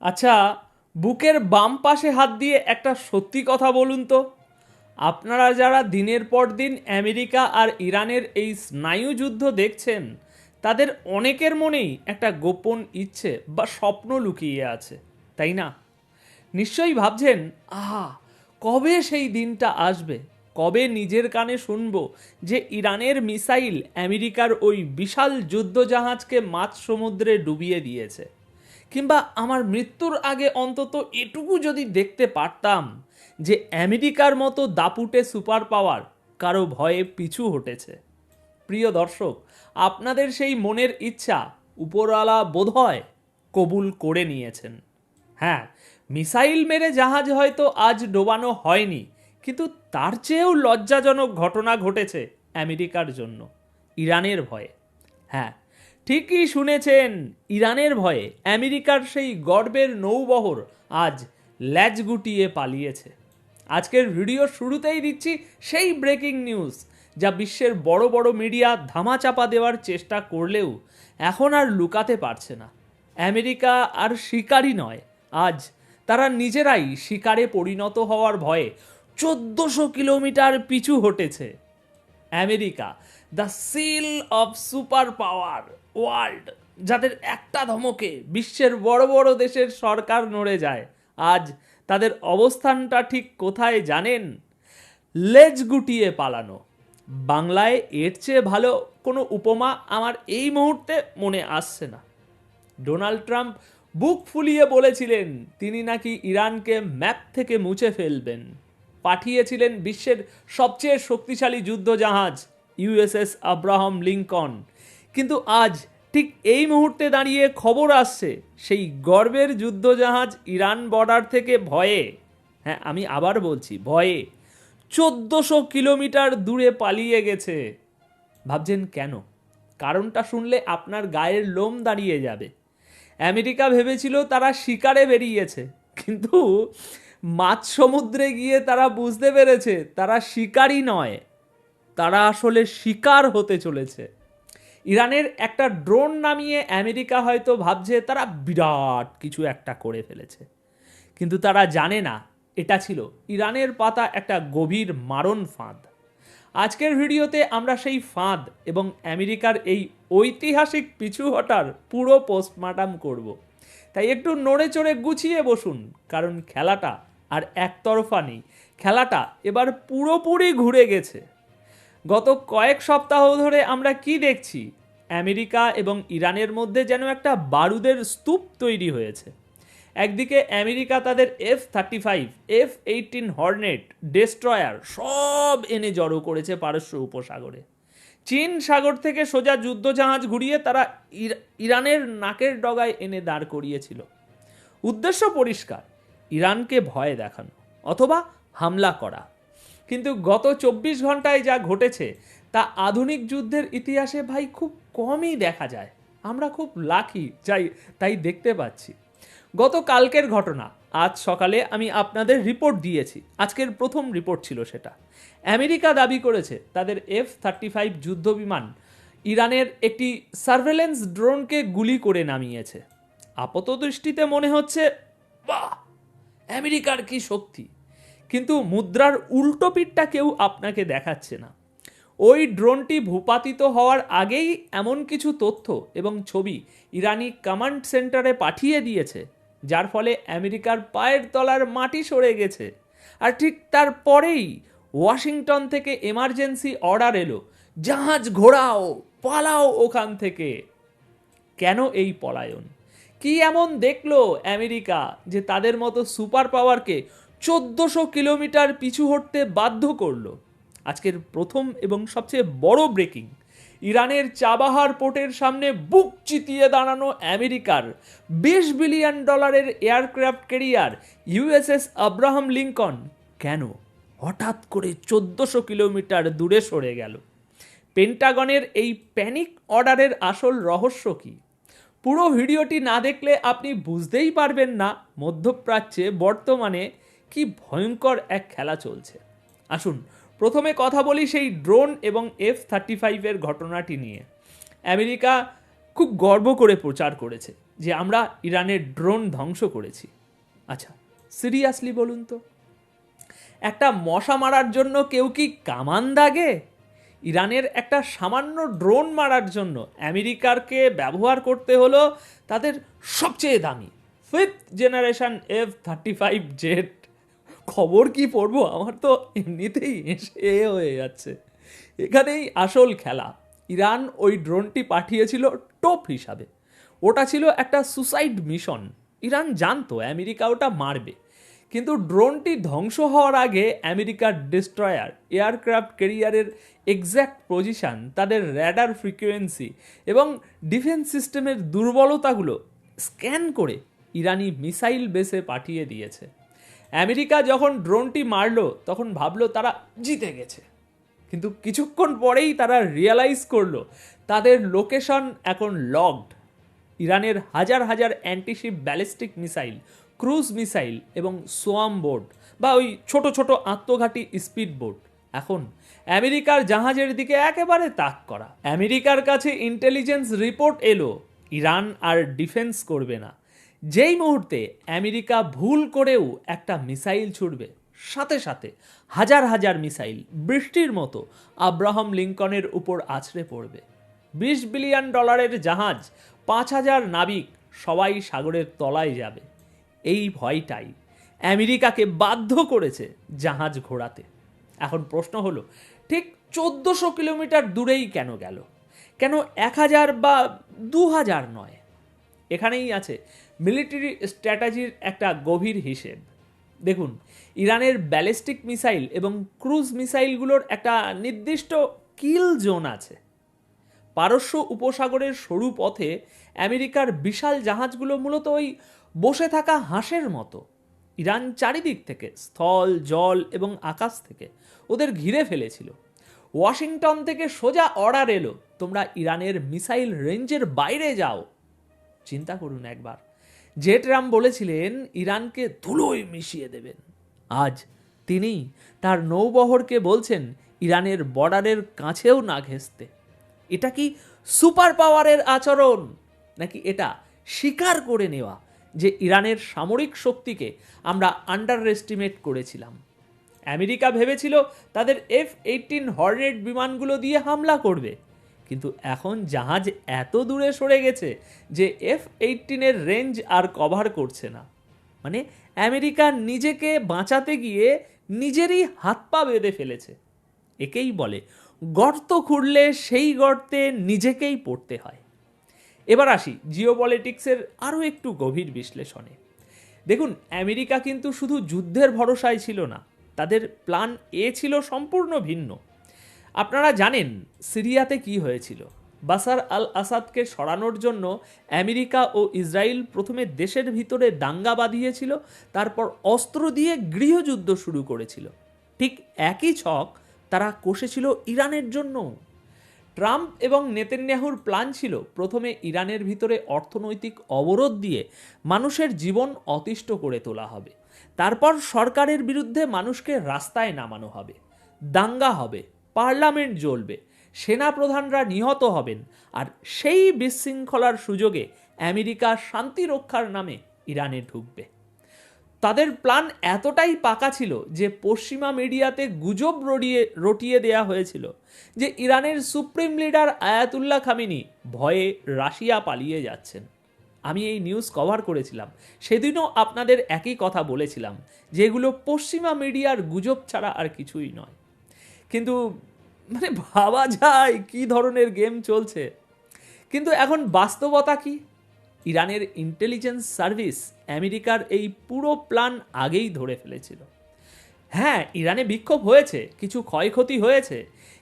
আচ্ছা, বুকের বাম পাশে হাত দিয়ে একটা সত্যি কথা বলুন তো। আপনারা যারা দিনের পর দিন আমেরিকা আর ইরানের এই স্নায়ু যুদ্ধ দেখছেন, তাদের অনেকের মনেই একটা গোপন ইচ্ছে বা স্বপ্ন লুকিয়ে আছে, তাই না? নিশ্চয়ই ভাবছেন, আহা, কবে সেই দিনটা আসবে, কবে নিজের কানে শুনবো যে ইরানের মিসাইল আমেরিকার ওই বিশাল যুদ্ধজাহাজকে মাঝ সমুদ্রে ডুবিয়ে দিয়েছে। কিংবা আমার মৃত্যুর আগে অন্তত এটুকু যদি দেখতে পারতাম যে আমেরিকার মতো দাপুটে সুপার পাওয়ার কারো ভয়ে পিছু হটেছে। প্রিয় দর্শক, আপনাদের সেই মনের ইচ্ছা উপরওয়ালা বোধহয় কবুল করে নিয়েছেন। হ্যাঁ, মিসাইল মেরে জাহাজ হয়তো আজ ডোবানো হয়নি, কিন্তু তার চেয়েও লজ্জাজনক ঘটনা ঘটেছে আমেরিকার জন্য, ইরানের ভয়ে। হ্যাঁ, ঠিকই শুনেছেন, ইরানের ভয়ে আমেরিকার সেই গর্বের নৌবহর আজ ল্যাজ গুটিয়ে পালিয়েছে। আজকের ভিডিওর শুরুতেই দিচ্ছি সেই ব্রেকিং নিউজ, যা বিশ্বের বড় বড় মিডিয়া ধামাচাপা দেওয়ার চেষ্টা করলেও এখন আর লুকাতে পারছে না। আমেরিকা আর শিকারই নয়, আজ তারা নিজেরাই শিকারে পরিণত হওয়ার ভয়ে 1400 কিলোমিটার পিছু হটেছে। America, the seal of super power world, যাদের একটা ধমকে বিশ্বের বড় বড় দেশের সরকার নড়ে যায়, আজ তাদের অবস্থানটা ঠিক কোথায় জানেন? লেজ গুটিয়ে পালানো। বাংলায় এর চেয়ে ভালো কোনো উপমা আমার এই মুহূর্তে মনে আসছে না। ডোনাল্ড ট্রাম্প বুক ফুলিয়ে বলেছিলেন তিনি নাকি ইরানকে ম্যাপ থেকে মুছে ফেলবেন। পাঠিয়েছিলেন বিশ্বের সবচেয়ে শক্তিশালী যুদ্ধজাহাজ ইউএসএস আব্রাহাম লিঙ্কন। কিন্তু আজ ঠিক এই মুহূর্তে দাঁড়িয়ে খবর আসছে সেই গর্বের যুদ্ধজাহাজ ইরান বর্ডার থেকে ভয়ে, হ্যাঁ আমি আবার বলছি ভয়ে, 1400 কিলোমিটার দূরে পালিয়ে গেছে। ভাবছেন কেন? কারণটা শুনলে আপনার গায়ের লোম দাঁড়িয়ে যাবে। আমেরিকা ভেবেছিল তারা শিকারে বেরিয়েছে, কিন্তু মাঝ সমুদ্রে গিয়ে তারা বুঝতে পেরেছে তারা শিকারই নয়, তারা আসলে শিকার হতে চলেছে। ইরানের একটা ড্রোন নামিয়ে আমেরিকা হয়তো ভাবছে তারা বিরাট কিছু একটা করে ফেলেছে, কিন্তু তারা জানে না এটা ছিল ইরানের পাতা একটা গভীর মারণ ফাঁদ। আজকের ভিডিওতে আমরা সেই ফাঁদ এবং আমেরিকার এই ঐতিহাসিক পিছু হটার পুরো পোস্টমর্টম করব। তাই একটু নড়ে চড়ে গুছিয়ে বসুন, কারণ খেলাটা আর একতরফা নেই, খেলাটা এবার পুরোপুরি ঘুরে গেছে। গত কয়েক সপ্তাহ ধরে আমরা কি দেখছি? আমেরিকা এবং ইরানের মধ্যে যেন একটা বারুদের স্তূপ তৈরি হয়েছে। একদিকে আমেরিকা তাদের F-35, F-18 হর্নেট, ডেস্ট্রয়ার সব এনে জড়ো করেছে পারস্য উপসাগরে। চীন সাগর থেকে সোজা যুদ্ধজাহাজ ঘুরিয়ে তারা ইরানের নাকের ডগায় এনে দাঁড় করিয়েছিল। উদ্দেশ্য পরিষ্কার, ইরানকে ভয় দেখানো অথবা হামলা করা। কিন্তু গত 24 ঘন্টায় যা ঘটেছে তা আধুনিক যুদ্ধের ইতিহাসে ভাই খুব কমই দেখা যায়। আমরা খুব লাকি তাই দেখতে পাচ্ছি। গত কালকের ঘটনা, আজ সকালে আমি আপনাদের রিপোর্ট দিয়েছি, আজকের প্রথম রিপোর্ট ছিল সেটা। আমেরিকা দাবি করেছে তাদের F-35 যুদ্ধ বিমান ইরানের একটি সার্ভেলেন্স ড্রোনকে গুলি করে নামিয়েছে। আপাত দৃষ্টিতে মনে হচ্ছে বাহ, আমেরিকার কি শক্তি, কিন্তু মুদ্রার উল্টো পিঠটা কেউ আপনাকে দেখাচ্ছে না। ওই ড্রোনটি ভূপাতিত হওয়ার আগেই এমন কিছু তথ্য এবং ছবি ইরানি কমান্ড সেন্টারে পাঠিয়ে দিয়েছে, যার ফলে আমেরিকার পায়ের তলার মাটি সরে গেছে। আর ঠিক তারপরেই ওয়াশিংটন থেকে এমার্জেন্সি অর্ডার এলো, জাহাজ ঘোরাও, পালাও ওখান থেকে। কেন এই পলায়ন? কি এমন দেখলো আমেরিকা যে তাদের মতো সুপার পাওয়ারকে 1400 কিলোমিটার পিছু হটতে বাধ্য করলো? আজকের প্রথম এবং সবচেয়ে বড় ব্রেকিং, ইরানের চাবাহার পোর্টের সামনে বুক চিতিয়ে দাঁড়ানো আমেরিকার $20 billion aircraft carrier USS Abraham Lincoln কেন হঠাৎ করে 1400 কিলোমিটার দূরে সরে গেল? পেন্টাগনের এই প্যানিক অর্ডারের আসল রহস্য কি? পুরো ভিডিওটি না দেখলে আপনি বুঝতেই পারবেন না মধ্যপ্রাচ্যে বর্তমানে কি ভয়ঙ্কর এক খেলা চলছে। আসুন প্রথমে কথা বলি সেই ড্রোন এবং F-35 এর ঘটনাটি নিয়ে। আমেরিকা খুব গর্ব করে প্রচার করেছে যে আমরা ইরানের ড্রোন ধ্বংস করেছি। আচ্ছা, সিরিয়াসলি বলুন তো, একটা মশা মারার জন্য কেউ কি কামান দাগে? ইরানের একটা সামান্য ড্রোন মারার জন্য আমেরিকারকে ব্যবহার করতে হলো তাদের সবচেয়ে দামি 5th জেনারেশন F-35 জেট। খবর কি পড়বো, আমার তো এমনিতেই এসে হয়ে যাচ্ছে। এখানেই আসল খেলা। ইরান ওই ড্রোনটি পাঠিয়েছিল টোপ হিসাবে। ওটা ছিল একটা সুসাইড মিশন। ইরান জানতো আমেরিকা ওটা মারবে, কিন্তু ড্রোনটি ধ্বংস হওয়ার আগে আমেরিকার ডিস্ট্রয়ার, এয়ারক্রাফট ক্যারিয়ারের এক্স্যাক্ট পজিশন, তাদের র্যাডার ফ্রিকোয়েন্সি এবং ডিফেন্স সিস্টেমের দুর্বলতাগুলো স্ক্যান করে ইরানি মিসাইল বেসে পাঠিয়ে দিয়েছে। আমেরিকা যখন ড্রোনটি মারলো তখন ভাবলো তারা জিতে গেছে, কিন্তু কিছুক্ষণ পরেই তারা রিয়েলাইজ করলো তাদের লোকেশন এখন লগড। ইরানের হাজার হাজার antiship ballistic missile, cruise missile এবং সোয়াম বোট বা ওই ছোট ছোট আত্মঘাতী স্পিড বোট এখন আমেরিকার জাহাজের দিকে একেবারে তাক করা। আমেরিকার কাছে ইন্টেলিজেন্স রিপোর্ট এলো ইরান আর ডিফেন্স করবে না। যেই মুহূর্তে আমেরিকা ভুল করেও একটা মিসাইল ছুড়বে, সাথে সাথে হাজার হাজার মিসাইল বৃষ্টির মতো আব্রাহাম লিঙ্কনের উপর আছড়ে পড়বে। $20 বিলিয়ন জাহাজ, 5,000 নাবিক, সবাই সাগরের তলায় যাবে। এই ভয়টাই আমেরিকাকে বাধ্য করেছে জাহাজ ঘোরাতে। এখন প্রশ্ন হলো, ঠিক 1400 কিলোমিটার দূরেই কেন গেল? কেন 1000 বা 2000 নয়? এখানেই আছে মিলিটারি স্ট্র্যাটেজির একটা গভীর হিসেব। দেখুন, ইরানের ব্যালিস্টিক মিসাইল এবং ক্রুজ মিসাইলগুলোর একটা নির্দিষ্ট কিল জোন আছে। পারস্য উপসাগরের সরু পথে আমেরিকার বিশাল জাহাজগুলো মূলত ওই বসে থাকা হাঁসের মতো। ইরান চারিদিক থেকে, স্থল, জল এবং আকাশ থেকে ওদের ঘিরে ফেলেছিল। ওয়াশিংটন থেকে সোজা অর্ডার এলো, তোমরা ইরানের মিসাইল রেঞ্জের বাইরে যাও। চিন্তা করুন একবার, যে ট্রাম্প বলেছিলেন ইরানকে ধুলোয় মিশিয়ে দেবেন, আজ তিনি তার নৌবহরকে বলছেন ইরানের বর্ডারের কাছেও না ঘেঁষতে। এটা কি সুপার পাওয়ারের আচরণ, নাকি এটা স্বীকার করে নেওয়া যে ইরানের সামরিক শক্তিকে আমরা আন্ডার এস্টিমেট করেছিলাম? আমেরিকা ভেবেছিল তাদের F-18 হর্নেট বিমানগুলো দিয়ে হামলা করবে, কিন্তু এখন জাহাজ এত দূরে সরে গেছে যে F-18 রেঞ্জ আর কভার করছে না। মানে আমেরিকা নিজেকে বাঁচাতে গিয়ে নিজেরই হাত পা বেঁধে ফেলেছে। একেই বলে গর্ত খুঁড়লে সেই গর্তে নিজেকেই পড়তে হয়। এবার আসি জিওপলিটিক্সের আরও একটু গভীর বিশ্লেষণে। দেখুন, আমেরিকা কিন্তু শুধু যুদ্ধের ভরসায় ছিল না, তাদের প্ল্যান এ ছিল সম্পূর্ণ ভিন্ন। আপনারা জানেন সিরিয়াতে কি হয়েছিল। বাশার আল আসাদকে সরানোর জন্য আমেরিকা ও ইসরায়েল প্রথমে দেশের ভিতরে দাঙ্গা বাঁধিয়েছিল, তারপর অস্ত্র দিয়ে গৃহযুদ্ধ শুরু করেছিল। ঠিক একই ছক তারা কষেছিল ইরানের জন্য। ট্রাম্প এবং নেতানিয়াহুর প্ল্যান ছিল প্রথমে ইরানের ভিতরে অর্থনৈতিক অবরোধ দিয়ে মানুষের জীবন অতিষ্ঠ করে তোলা হবে, তারপর সরকারের বিরুদ্ধে মানুষকে রাস্তায় নামানো হবে, দাঙ্গা হবে, পার্লামেন্ট জ্বলবে, সেনাপ্রধানরা নিহত হবেন, আর সেই বিশৃঙ্খলার সুযোগে আমেরিকা শান্তি রক্ষার নামে ইরানে ঢুকবে। তাদের প্ল্যান এতটাই পাকা ছিল যে পশ্চিমা মিডিয়াতে গুজব রটিয়ে দেয়া হয়েছিল যে ইরানের সুপ্রিম লিডার আয়াতুল্লাহ খামেনি ভয়ে রাশিয়া পালিয়ে যাচ্ছেন। আমি এই নিউজ কভার করেছিলাম, সেদিনও আপনাদের একই কথা বলেছিলাম যে এগুলো পশ্চিমা মিডিয়ার গুজব ছাড়া আর কিছুই নয়। কিন্তু মানে ভাবা যায় কি ধরনের গেম চলছে। কিন্তু এখন বাস্তবতা কি? ইরানের ইন্টেলিজেন্স সার্ভিস আমেরিকার এই পুরো প্ল্যান আগেই ধরে ফেলেছিল। হ্যাঁ, ইরানে বিক্ষোভ হয়েছে, কিছু ক্ষয়ক্ষতি হয়েছে,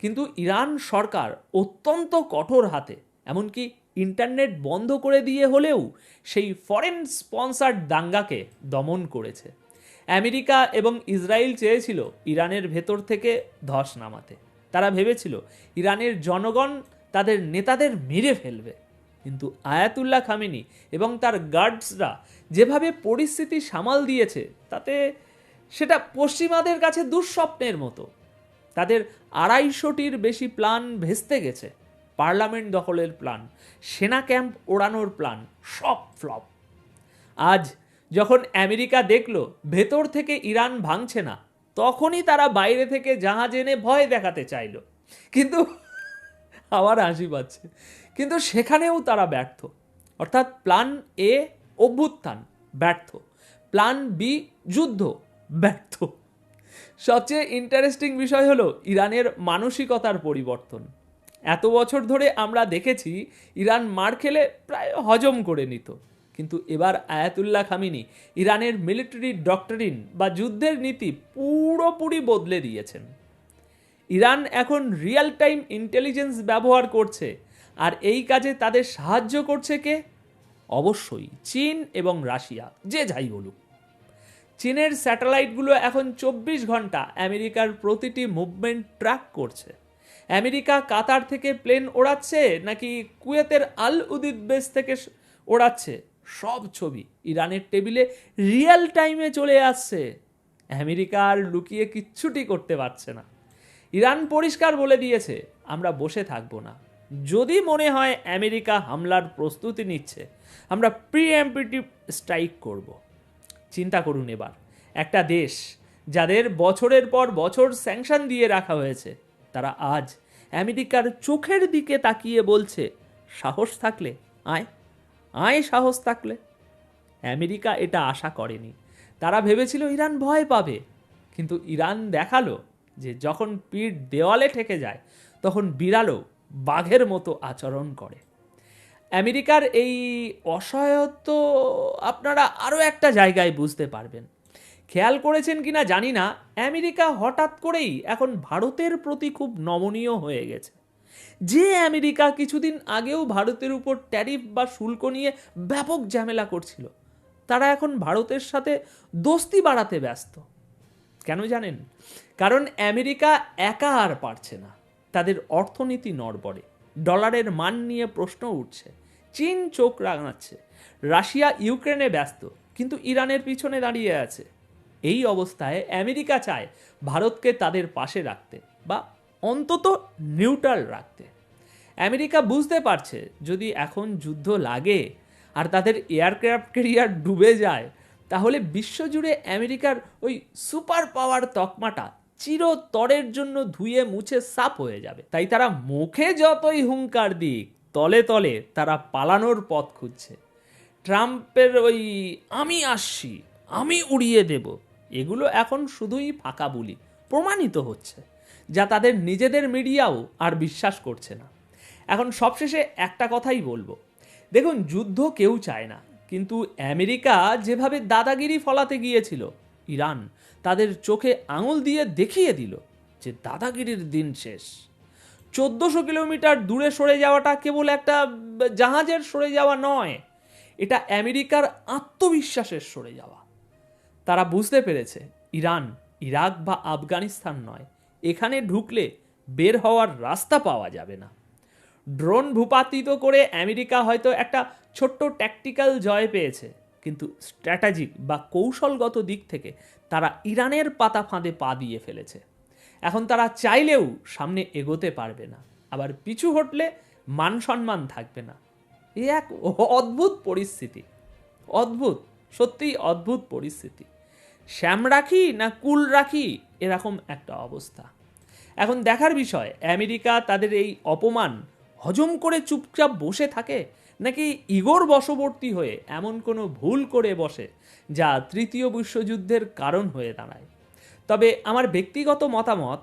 কিন্তু ইরান সরকার অত্যন্ত কঠোর হাতে, এমনকি ইন্টারনেট বন্ধ করে দিয়ে হলেও সেই ফরেন স্পন্সার্ড দাঙ্গাকে দমন করেছে। আমেরিকা এবং ইসরায়েল চেয়েছিল ইরানের ভেতর থেকে ধস নামাতে। তারা ভেবেছিল ইরানের জনগণ তাদের নেতাদের মেরে ফেলবে, কিন্তু আয়াতুল্লাহ খামেনি এবং তার গার্ডসরা যেভাবে পরিস্থিতি সামাল দিয়েছে তাতে সেটা পশ্চিমাদের কাছে দুঃস্বপ্নের মতো। তাদের 250টির বেশি প্ল্যান ভেস্তে গেছে। পার্লামেন্ট দখলের প্ল্যান, সেনা ক্যাম্প ওড়ানোর প্ল্যান, সব ফ্লপ। আজ যখন আমেরিকা দেখলো ভেতর থেকে ইরান ভাঙছে না, তখনই তারা বাইরে থেকে জাহাজ এনে ভয় দেখাতে চাইলো। কিন্তু আবার হাসি পাচ্ছে, কিন্তু সেখানেও তারা ব্যর্থ। অর্থাৎ প্ল্যান এ অভ্যুত্থান, ব্যর্থ। প্ল্যান বি যুদ্ধ, ব্যর্থ। সবচেয়ে ইন্টারেস্টিং বিষয় হলো ইরানের মানসিকতার পরিবর্তন। এত বছর ধরে আমরা দেখেছি ইরান মার খেলে প্রায় হজম করে নিত, কিন্তু এবার আয়াতুল্লাহ খামিনি ইরানের মিলিটারি ডক্টরিন বা যুদ্ধের নীতি পুরোপুরি বদলে দিয়েছেন। ইরান এখন রিয়েল টাইম ইন্টেলিজেন্স ব্যবহার করছে, আর এই কাজে তাদের সাহায্য করছে কে? অবশ্যই চীন এবং রাশিয়া, যে যাই বলুক। চীনের স্যাটেলাইটগুলো এখন 24 ঘন্টা আমেরিকার প্রতিটি মুভমেন্ট ট্র্যাক করছে। আমেরিকা কাতার থেকে প্লেন ওড়াচ্ছে নাকি কুয়েতের আল উদিদ বেস থেকে ওড়াচ্ছে, সব ছবি ইরানের টেবিলে রিয়েল টাইমে চলে আসছে। আমেরিকা আর লুকিয়ে কিচ্ছুটি করতে পারছে না। ইরান পরিষ্কার বলে দিয়েছে, আমরা বসে থাকবো না। যদি মনে হয় আমেরিকা হামলার প্রস্তুতি নিচ্ছে, আমরা প্রিএম্পটিভ স্ট্রাইক করব। চিন্তা করুন এবার, একটা দেশ যাদের বছরের পর বছর স্যাংশন দিয়ে রাখা হয়েছে, তারা আজ আমেরিকার চোখের দিকে তাকিয়ে বলছে, সাহস থাকলে আয়, আয় সাহস থাকলে। আমেরিকা এটা আশা করেনি। তারা ভেবেছিল ইরান ভয় পাবে, কিন্তু ইরান দেখালো যে যখন পিঠ দেওয়ালে ঠেকে যায়, তখন বিড়ালও বাঘের মতো আচরণ করে। আমেরিকার এই অসহায়ত্ব আপনারা আরও একটা জায়গায় বুঝতে পারবেন। খেয়াল করেছেন কিনা জানি না, আমেরিকা হঠাৎ করেই এখন ভারতের প্রতি খুব নমনীয় হয়ে গেছে। যে আমেরিকা কিছুদিন আগেও ভারতের উপর ট্যারিফ বা শুল্ক নিয়ে ব্যাপক ঝামেলা করছিল, তারা এখন ভারতের সাথে দোস্তি বাড়াতে ব্যস্ত। কেন জানেন? কারণ আমেরিকা একা আর পারছে না, তাদের অর্থনীতি নড়বড়ে, ডলারের মান নিয়ে প্রশ্ন উঠছে, চীন চোখ রাঙাচ্ছে, রাশিয়া ইউক্রেনে ব্যস্ত, কিন্তু ইরানের পিছনে দাঁড়িয়ে আছে। এই অবস্থায় আমেরিকা চায় ভারতকে তাদের পাশে রাখতে বা অন্তত নিউট্রাল রাখতে। আমেরিকা বুঝতে পারছে যদি এখন যুদ্ধ লাগে আর তাদের এয়ারক্রাফট ক্যারিয়ার ডুবে যায়, তাহলে বিশ্বজুড়ে আমেরিকার ওই সুপার পাওয়ার তকমাটা চিরতরের জন্য ধুয়ে মুছে সাফ হয়ে যাবে। তাই তারা মুখে যতই হুঙ্কার দিক, তলে তলে তারা পালানোর পথ খুঁজছে। ট্রাম্পের ওই আমি আসছি, আমি উড়িয়ে দেব, এগুলো এখন শুধুই ফাঁকা বুলি প্রমাণিত হচ্ছে, যা তাদের নিজেদের মিডিয়াও আর বিশ্বাস করছে না। এখন সবশেষে একটা কথাই বলবো, দেখুন, যুদ্ধ কেউ চায় না, কিন্তু আমেরিকা যেভাবে দাদাগিরি ফলাতে গিয়েছিল, ইরান তাদের চোখে আঙুল দিয়ে দেখিয়ে দিল যে দাদাগিরির দিন শেষ। 1400 কিলোমিটার দূরে সরে যাওয়াটা কেবল একটা জাহাজের সরে যাওয়া নয়, এটা আমেরিকার আত্মবিশ্বাসের সরে যাওয়া। তারা বুঝতে পেরেছে ইরান ইরাক বা আফগানিস্তান নয়, এখানে ঢুকলে বের হওয়ার রাস্তা পাওয়া যাবে না। ড্রোন ভূপাতিত করে আমেরিকা হয়তো একটা ছোট্ট ট্যাকটিক্যাল জয় পেয়েছে, কিন্তু স্ট্র্যাটেজিক বা কৌশলগত দিক থেকে তারা ইরানের পাতা ফাঁদে পা দিয়ে ফেলেছে। এখন তারা চাইলেও সামনে এগোতে পারবে না, আবার পিছু হটলে মান সম্মান থাকবে না। এই এক অদ্ভুত পরিস্থিতি, অদ্ভুত, সত্যিই অদ্ভুত পরিস্থিতি। শ্যাম রাখি না কুল রাখি, এরকম একটা অবস্থা। এখন দেখার বিষয়, আমেরিকা তাদের এই অপমান হজম করে চুপচাপ বসে থাকে, নাকি ইগোর বশবর্তী হয়ে এমন কোনো ভুল করে বসে যা তৃতীয় বিশ্বযুদ্ধের কারণ হয়ে দাঁড়ায়। তবে আমার ব্যক্তিগত মতামত,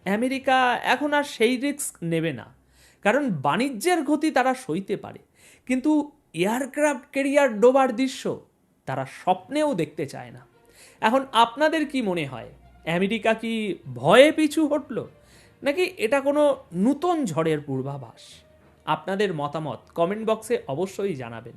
আমেরিকা এখন আর সেই রিস্ক নেবে না, কারণ বাণিজ্যের ক্ষতি তারা সইতে পারে, কিন্তু এয়ারক্রাফট ক্যারিয়ার ডোবার দৃশ্য তারা স্বপ্নেও দেখতে চায় না। এখন আপনাদের কি মনে হয়, আমেরিকা কি ভয়ে পিছু হটল, নাকি এটা কোনো নূতন ঝড়ের পূর্বাভাস? আপনাদের মতামত কমেন্ট বক্সে অবশ্যই জানাবেন।